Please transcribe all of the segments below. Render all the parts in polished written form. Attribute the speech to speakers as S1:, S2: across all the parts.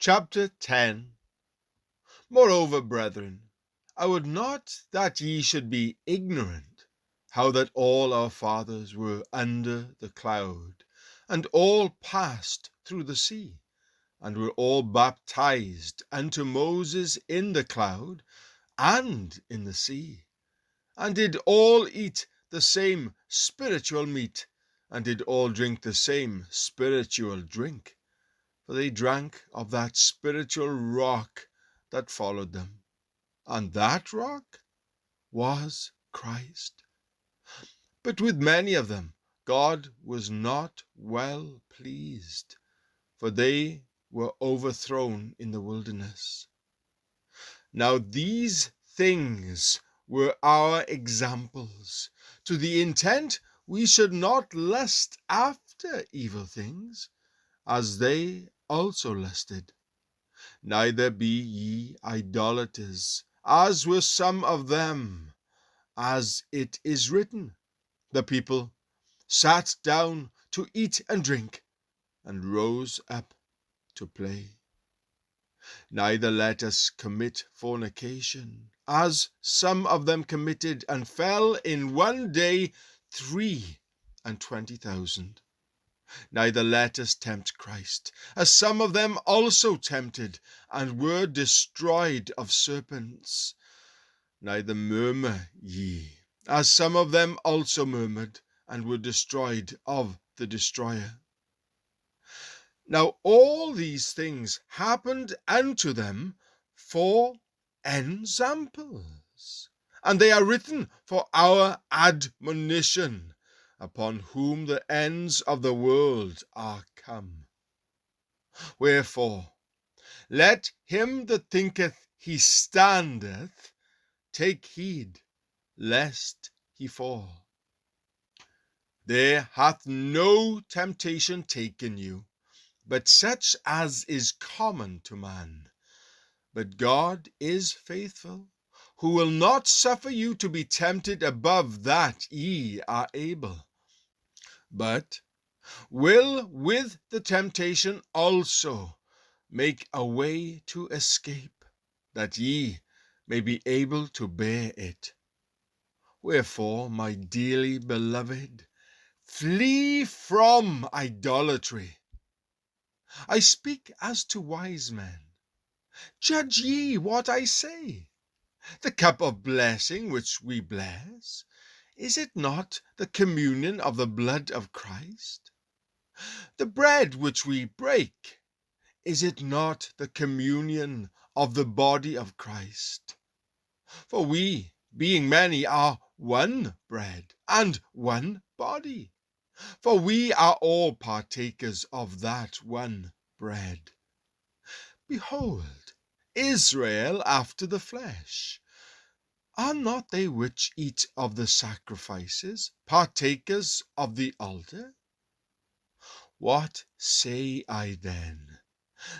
S1: Chapter 10. Moreover, brethren, I would not that ye should be ignorant, how that all our fathers were under the cloud, and all passed through the sea, and were all baptized unto Moses in the cloud and in the sea, and did all eat the same spiritual meat, and did all drink the same spiritual drink. For they drank of that spiritual rock that followed them, and that rock was Christ. But with many of them God was not well pleased, for they were overthrown in the wilderness. Now these things were our examples, to the intent we should not lust after evil things, as they also lusted. Neither be ye idolaters, as were some of them, as it is written, the people sat down to eat and drink, and rose up to play. Neither let us commit fornication, as some of them committed, and fell in one day 23,000. Neither let us tempt Christ, as some of them also tempted, and were destroyed of serpents. Neither murmur ye, as some of them also murmured, and were destroyed of the destroyer. Now all these things happened unto them for ensamples, and they are written for our admonition, upon whom the ends of the world are come. Wherefore, let him that thinketh he standeth take heed lest he fall. There hath no temptation taken you, but such as is common to man. But God is faithful, who will not suffer you to be tempted above that ye are able, but will with the temptation also make a way to escape, that ye may be able to bear it. Wherefore, my dearly beloved, flee from idolatry. I speak as to wise men. Judge ye what I say. The cup of blessing which we bless, is it not the communion of the blood of Christ? The bread which we break, is it not the communion of the body of Christ? For we, being many, are one bread and one body. For we are all partakers of that one bread. Behold, Israel after the flesh. Are not they which eat of the sacrifices partakers of the altar? What say I then?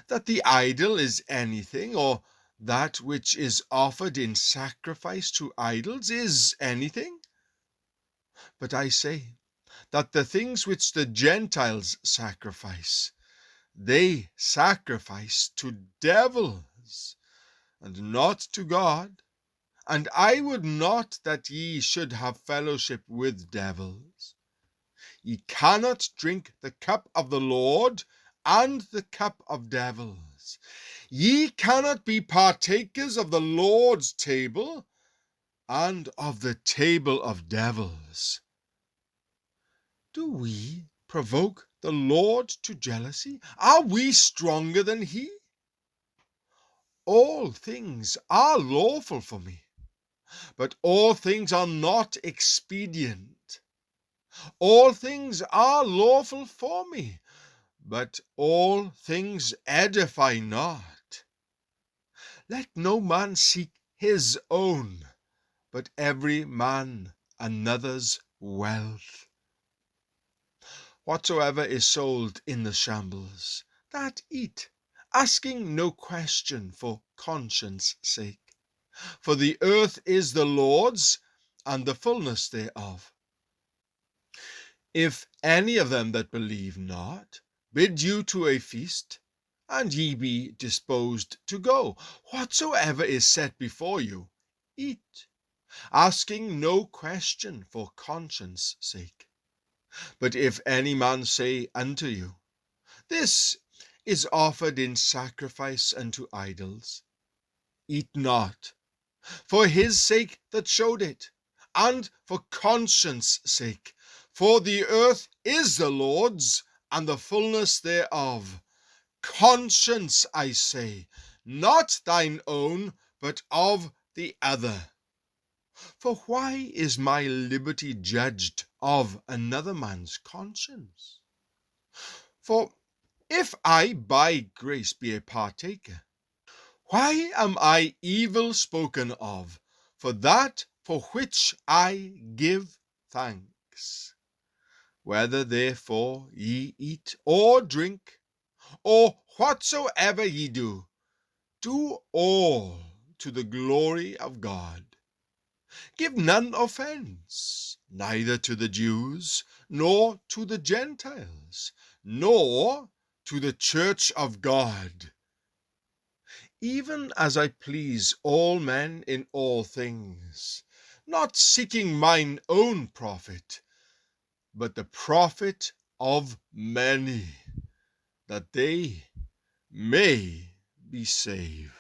S1: That the idol is anything, or that which is offered in sacrifice to idols is anything? But I say that the things which the Gentiles sacrifice, they sacrifice to devils, and not to God. And I would not that ye should have fellowship with devils. Ye cannot drink the cup of the Lord and the cup of devils. Ye cannot be partakers of the Lord's table and of the table of devils. Do we provoke the Lord to jealousy? Are we stronger than he? All things are lawful for me, but all things are not expedient. All things are lawful for me, but all things edify not. Let no man seek his own, but every man another's wealth. Whatsoever is sold in the shambles, that eat, asking no question for conscience' sake. For the earth is the Lord's, and the fullness thereof. If any of them that believe not bid you to a feast, and ye be disposed to go. Whatsoever is set before you, eat, asking no question for conscience' sake. But if any man say unto you, This is offered in sacrifice unto idols, eat not, for his sake that showed it, and for conscience' sake. For the earth is the Lord's, and the fullness thereof. Conscience, I say, not thine own, but of the other. For why is my liberty judged of another man's conscience? For if I by grace be a partaker, why am I evil spoken of for that for which I give thanks? Whether therefore ye eat or drink, or whatsoever ye do, do all to the glory of God. Give none offense, neither to the Jews, nor to the Gentiles, nor to the church of God, even as I please all men in all things, not seeking mine own profit, but the profit of many, that they may be saved.